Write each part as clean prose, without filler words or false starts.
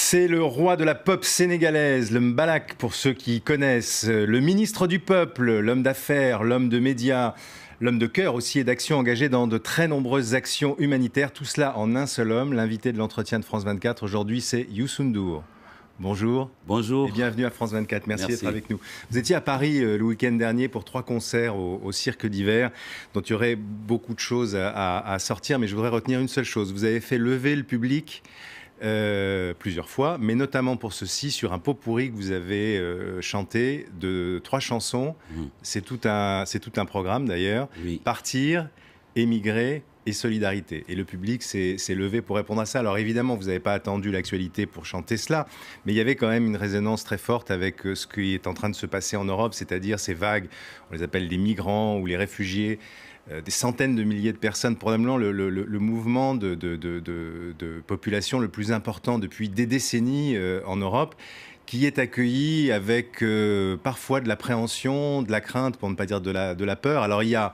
C'est le roi de la pop sénégalaise, le Mbalak pour ceux qui connaissent, le ministre du peuple, l'homme d'affaires, l'homme de médias, l'homme de cœur aussi et d'action engagé dans de très nombreuses actions humanitaires. Tout cela en un seul homme. L'invité de l'entretien de France 24 aujourd'hui, c'est Youssou N'Dour. Bonjour. Bonjour. Et bienvenue à France 24. Merci d'être avec nous. Vous étiez à Paris le week-end dernier pour 3 concerts au Cirque d'Hiver, dont il y aurait beaucoup de choses à sortir, mais je voudrais retenir une seule chose. Vous avez fait lever le public plusieurs fois, mais notamment pour ceci, sur un pot pourri que vous avez chanté de 3 chansons. C'est tout un programme d'ailleurs. Oui. Partir, émigrer et solidarité. Et le public s'est levé pour répondre à ça. Alors évidemment, vous n'avez pas attendu l'actualité pour chanter cela, mais il y avait quand même une résonance très forte avec ce qui est en train de se passer en Europe, c'est-à-dire ces vagues, on les appelle les migrants ou les réfugiés, des centaines de milliers de personnes, probablement le mouvement de population le plus important depuis des décennies en Europe, qui est accueilli avec parfois de l'appréhension, de la crainte, pour ne pas dire de la peur. Alors il y a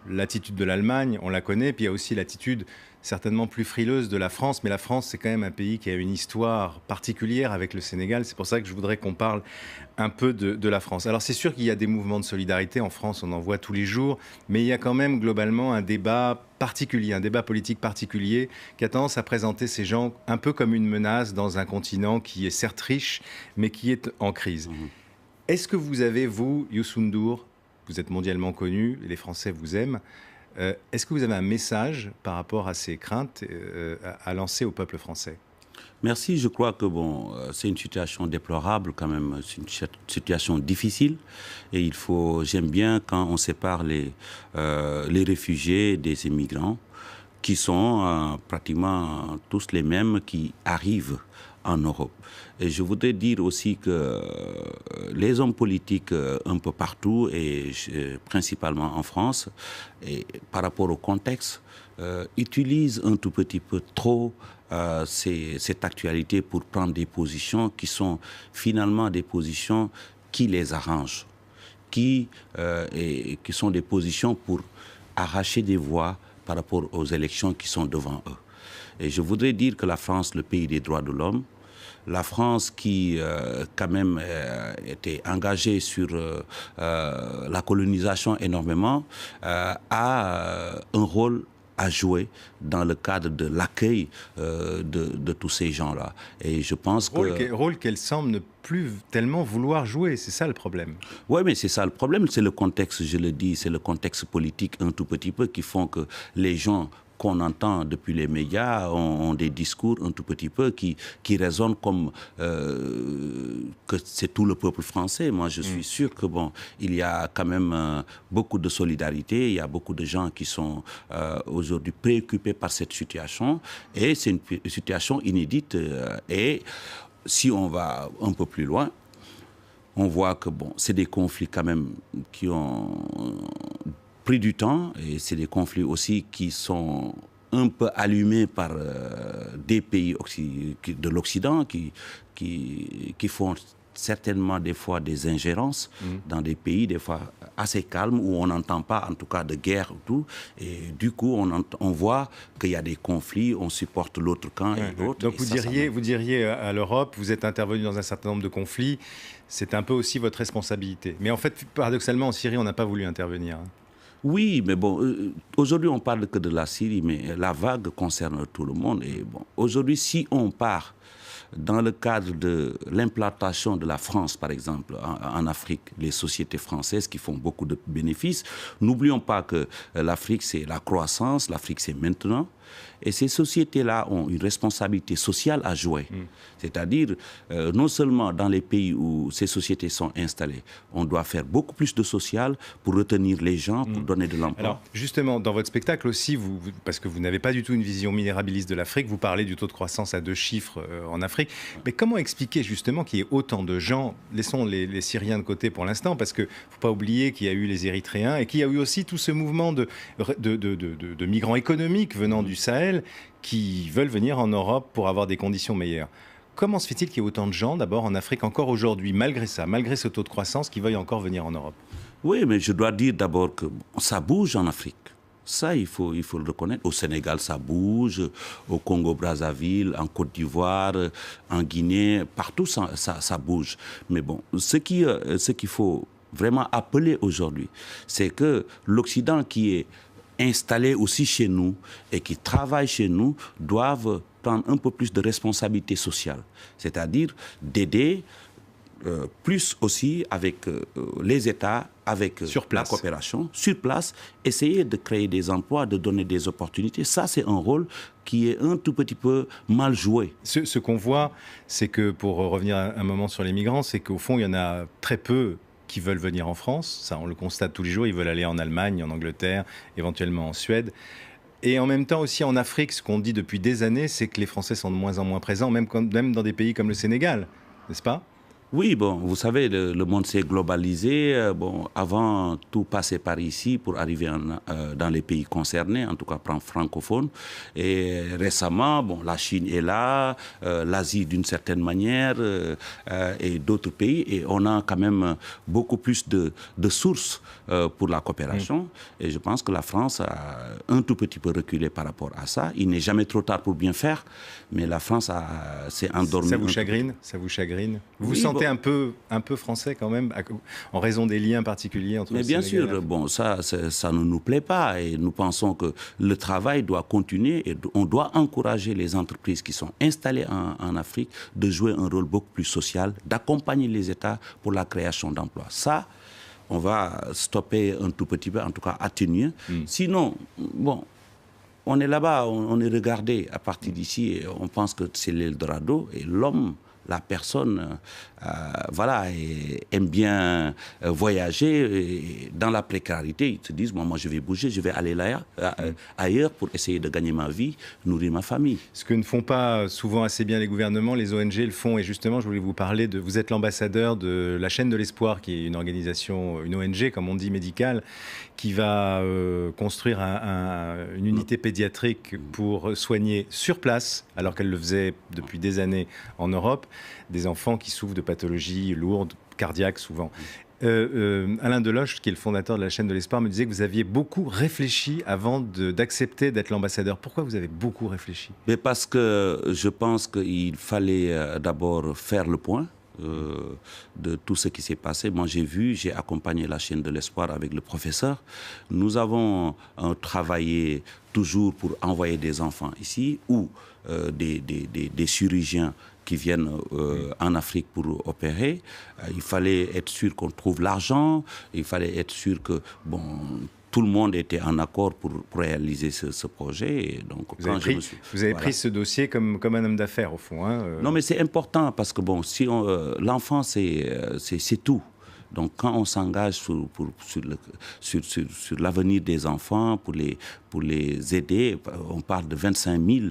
l'attitude de l'Allemagne, on la connaît, puis il y a aussi l'attitude certainement plus frileuse de la France, mais la France, c'est quand même un pays qui a une histoire particulière avec le Sénégal. C'est pour ça que je voudrais qu'on parle un peu de la France. Alors c'est sûr qu'il y a des mouvements de solidarité en France, on en voit tous les jours, mais il y a quand même globalement un débat particulier, un débat politique particulier qui a tendance à présenter ces gens un peu comme une menace dans un continent qui est certes riche, mais qui est en crise. Est-ce que vous avez, vous, Youssou N'Dour, vous êtes mondialement connu, les Français vous aiment. Est-ce que vous avez un message par rapport à ces craintes à lancer au peuple français ? Merci. Je crois que c'est une situation déplorable quand même. C'est une situation difficile. Et j'aime bien quand on sépare les réfugiés des immigrants, qui sont pratiquement tous les mêmes qui arrivent en Europe. Et je voudrais dire aussi que les hommes politiques un peu partout, et principalement en France, et par rapport au contexte, utilisent un tout petit peu trop cette actualité pour prendre des positions qui sont finalement des positions qui les arrangent, qui sont des positions pour arracher des voix par rapport aux élections qui sont devant eux. Et je voudrais dire que la France, le pays des droits de l'homme, la France qui, quand même, était engagée sur la colonisation énormément, a un rôle à jouer dans le cadre de l'accueil de tous ces gens-là. Et je pense rôle qu'elle semble ne plus tellement vouloir jouer, c'est ça le problème. Oui, mais c'est ça le problème, c'est le contexte, je le dis, c'est le contexte politique un tout petit peu qui font que les gens qu'on entend depuis les médias ont des discours un tout petit peu qui résonnent comme que c'est tout le peuple français. Moi, je suis sûr que il y a quand même beaucoup de solidarité, il y a beaucoup de gens qui sont aujourd'hui préoccupés par cette situation, et c'est une situation inédite. Et si on va un peu plus loin, on voit que c'est des conflits quand même qui ont pris du temps, et c'est des conflits aussi qui sont un peu allumés par des pays de l'Occident qui font certainement des fois des ingérences dans des pays des fois assez calmes où on n'entend pas en tout cas de guerre ou tout, et du coup on voit qu'il y a des conflits, on supporte l'autre camp et l'autre. Donc vous diriez à l'Europe, vous êtes intervenu dans un certain nombre de conflits, c'est un peu aussi votre responsabilité. Mais en fait, paradoxalement, en Syrie, on n'a pas voulu intervenir. Oui, mais aujourd'hui on parle que de la Syrie, mais la vague concerne tout le monde. Et aujourd'hui, si on part dans le cadre de l'implantation de la France, par exemple, en Afrique, les sociétés françaises qui font beaucoup de bénéfices, n'oublions pas que l'Afrique, c'est la croissance, l'Afrique, c'est maintenant. Et ces sociétés-là ont une responsabilité sociale à jouer. C'est-à-dire, non seulement dans les pays où ces sociétés sont installées, on doit faire beaucoup plus de social pour retenir les gens, pour donner de l'emploi. Alors, justement, dans votre spectacle aussi, parce que vous n'avez pas du tout une vision minérabiliste de l'Afrique, vous parlez du taux de croissance à 2 chiffres en Afrique. Mais comment expliquer justement qu'il y ait autant de gens, laissons les Syriens de côté pour l'instant, parce qu'il ne faut pas oublier qu'il y a eu les Érythréens et qu'il y a eu aussi tout ce mouvement de migrants économiques venant du Sahel qui veulent venir en Europe pour avoir des conditions meilleures. Comment se fait-il qu'il y ait autant de gens, d'abord en Afrique, encore aujourd'hui, malgré ça, malgré ce taux de croissance, qui veuillent encore venir en Europe ? Oui, mais je dois dire d'abord que ça bouge en Afrique. Ça, il faut le reconnaître. Au Sénégal, ça bouge. Au Congo-Brazzaville, en Côte d'Ivoire, en Guinée, partout, ça bouge. Mais bon, ce qu'il faut vraiment appeler aujourd'hui, c'est que l'Occident qui est installés aussi chez nous et qui travaillent chez nous doivent prendre un peu plus de responsabilité sociale, c'est-à-dire d'aider plus aussi avec les États, avec la coopération, sur place, essayer de créer des emplois, de donner des opportunités. Ça, c'est un rôle qui est un tout petit peu mal joué. Ce qu'on voit, c'est que, pour revenir un moment sur les migrants, c'est qu'au fond, il y en a très peu qui veulent venir en France. Ça, on le constate tous les jours. Ils veulent aller en Allemagne, en Angleterre, éventuellement en Suède. Et en même temps aussi en Afrique, ce qu'on dit depuis des années, c'est que les Français sont de moins en moins présents, même dans des pays comme le Sénégal, n'est-ce pas ? Oui, bon, vous savez, le monde s'est globalisé. Bon, avant, tout passait par ici pour arriver dans les pays concernés, en tout cas francophones. Et récemment, bon, la Chine est là, l'Asie d'une certaine manière, et d'autres pays. Et on a quand même beaucoup plus de sources pour la coopération. Et je pense que la France a un tout petit peu reculé par rapport à ça. Il n'est jamais trop tard pour bien faire, mais la France s'est endormie. Ça vous chagrine ? Ça vous chagrine ? Vous oui, sentez un peu français quand même, en raison des liens particuliers entre mais bien sûr, bon, ça ne nous plaît pas et nous pensons que le travail doit continuer et on doit encourager les entreprises qui sont installées en Afrique de jouer un rôle beaucoup plus social, d'accompagner les États pour la création d'emplois. Ça, on va stopper un tout petit peu, en tout cas atténuer. Sinon, bon, on est là-bas, on est regardé à partir d'ici et on pense que c'est l'Eldorado et l'homme, la personne, voilà, aime bien voyager et dans la précarité. Ils se disent, moi je vais bouger, je vais aller là, ailleurs pour essayer de gagner ma vie, nourrir ma famille. Ce que ne font pas souvent assez bien les gouvernements, les ONG le font. Et justement, je voulais vous parler vous êtes l'ambassadeur de la Chaîne de l'Espoir, qui est une organisation, une ONG, comme on dit, médicale, qui va construire une unité pédiatrique pour soigner sur place, alors qu'elle le faisait depuis des années en Europe, des enfants qui souffrent de pathologies lourdes, cardiaques souvent. Alain Deloche, qui est le fondateur de la Chaîne de l'Espoir, me disait que vous aviez beaucoup réfléchi avant d'accepter d'être l'ambassadeur. Pourquoi vous avez beaucoup réfléchi ? Mais parce que je pense qu'il fallait d'abord faire le point de tout ce qui s'est passé. Moi, j'ai accompagné la Chaîne de l'Espoir avec le professeur. Nous avons travaillé toujours pour envoyer des enfants ici ou des chirurgiens qui viennent en Afrique pour opérer. Il fallait être sûr qu'on trouve l'argent, il fallait être sûr que, bon, tout le monde était en accord pour réaliser ce projet. Et donc, vous avez pris ce dossier comme un homme d'affaires, au fond. Non, mais c'est important parce que, bon, si l'enfant, c'est tout. Donc, quand on s'engage sur l'avenir des enfants, pour les aider, on parle de 25 000,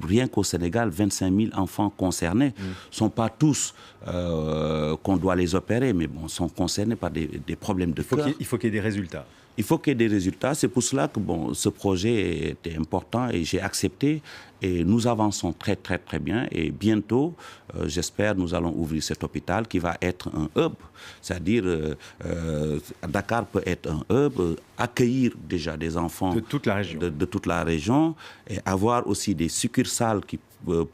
rien qu'au Sénégal, 25 000 enfants concernés. Ne sont pas tous qu'on doit les opérer, mais bon, sont concernés par des problèmes de cœur. Il faut qu'il y ait des résultats. Il faut qu'il y ait des résultats. C'est pour cela que bon, ce projet était important et j'ai accepté. Et nous avançons très, très, très bien. Et bientôt, j'espère, nous allons ouvrir cet hôpital qui va être un hub. C'est-à-dire, Dakar peut être un hub, accueillir déjà des enfants de toute la région, de toute la région et avoir aussi des succursales qui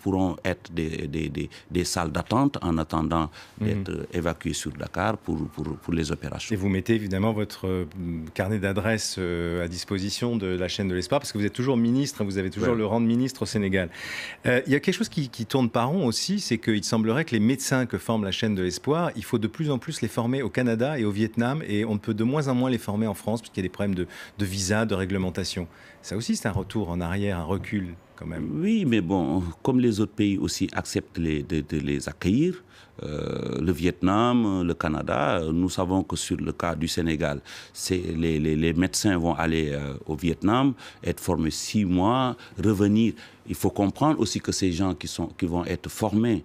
pourront être des salles d'attente en attendant d'être évacués sur Dakar pour les opérations. Et vous mettez évidemment votre carnet d'adresses à disposition de la Chaîne de l'Espoir, parce que vous êtes toujours ministre, vous avez toujours le rang de ministre au Sénégal. Il y a quelque chose qui tourne pas rond aussi, c'est qu'il semblerait que les médecins que forme la Chaîne de l'Espoir, il faut de plus en plus les former au Canada et au Vietnam, et on peut de moins en moins les former en France, puisqu'il y a des problèmes de visa, de réglementation. Ça aussi, c'est un retour en arrière, un recul. Quand même. Oui, mais bon, comme les autres pays aussi acceptent de les accueillir, le Vietnam, le Canada, nous savons que sur le cas du Sénégal, les médecins vont aller au Vietnam, être formés 6 mois, revenir. Il faut comprendre aussi que ces gens qui vont être formés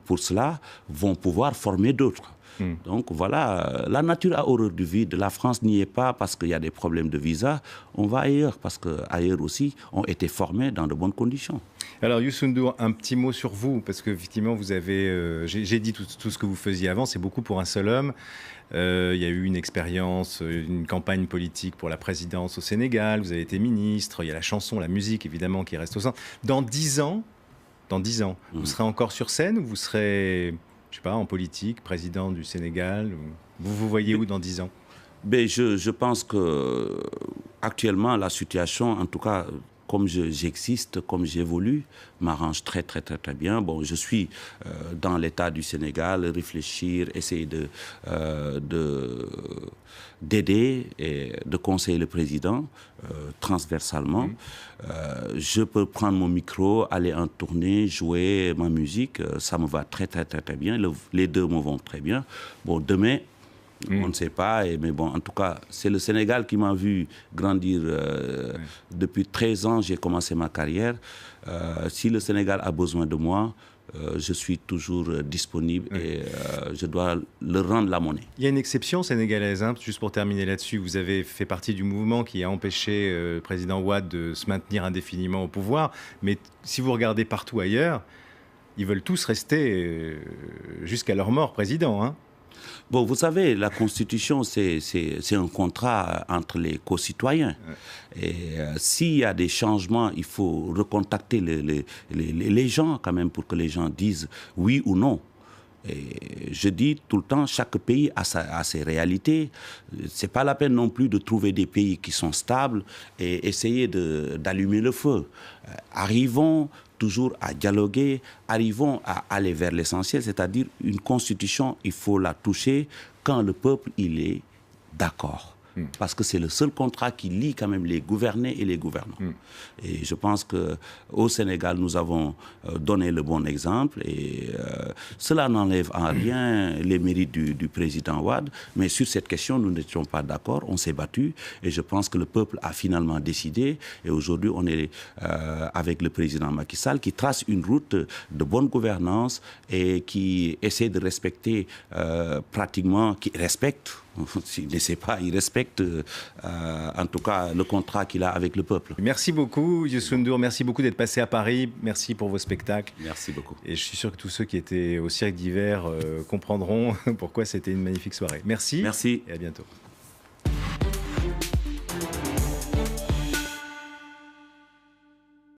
pour cela vont pouvoir former d'autres. Donc voilà, la nature a horreur du vide. La France n'y est pas parce qu'il y a des problèmes de visa. On va ailleurs parce qu'ailleurs aussi, ont été formés dans de bonnes conditions. Alors Youssou N'Dour, un petit mot sur vous, parce qu'effectivement, vous avez, j'ai dit tout ce que vous faisiez avant, c'est beaucoup pour un seul homme. Il y a eu une expérience, une campagne politique pour la présidence au Sénégal, vous avez été ministre, il y a la chanson, la musique évidemment qui reste au centre. Dans 10 ans, vous serez encore sur scène ou vous serez, je sais pas, en politique, président du Sénégal? Vous voyez où dans 10 ans? Ben, je pense que actuellement la situation, en tout cas, comme j'existe, comme j'évolue, m'arrange très bien. Bon, je suis dans l'État du Sénégal, réfléchir, essayer d'aider et de conseiller le président transversalement. Je peux prendre mon micro, aller en tournée, jouer ma musique, ça me va très bien. Les deux me vont très bien. Bon, demain, on ne sait pas, mais bon, en tout cas, c'est le Sénégal qui m'a vu grandir depuis 13 ans. J'ai commencé ma carrière. Si le Sénégal a besoin de moi, je suis toujours disponible et je dois leur rendre la monnaie. Il y a une exception sénégalaise, hein, juste pour terminer là-dessus. Vous avez fait partie du mouvement qui a empêché le président Wade de se maintenir indéfiniment au pouvoir. Mais si vous regardez partout ailleurs, ils veulent tous rester jusqu'à leur mort président, hein. Bon, vous savez, la Constitution, c'est un contrat entre les co-citoyens. Et s'il y a des changements, il faut recontacter les gens quand même pour que les gens disent oui ou non. Et je dis tout le temps, chaque pays a ses réalités. C'est pas la peine non plus de trouver des pays qui sont stables et essayer d'allumer le feu. Arrivons toujours à dialoguer, arrivons à aller vers l'essentiel, c'est-à-dire une constitution, il faut la toucher quand le peuple il est d'accord. Parce que c'est le seul contrat qui lie quand même les gouvernés et les gouvernants. Et je pense qu'au Sénégal, nous avons donné le bon exemple et cela n'enlève en rien les mérites du président Wade. Mais sur cette question, nous n'étions pas d'accord, on s'est battu et je pense que le peuple a finalement décidé. Et aujourd'hui, on est avec le président Macky Sall qui trace une route de bonne gouvernance et qui essaie de respecter pratiquement, qui respecte. S'il ne sait pas, il respecte en tout cas le contrat qu'il a avec le peuple. Merci beaucoup Youssou N'Dour, merci beaucoup d'être passé à Paris, merci pour vos spectacles. Merci beaucoup. Et je suis sûr que tous ceux qui étaient au Cirque d'hiver comprendront pourquoi c'était une magnifique soirée. Merci. Merci. Et à bientôt.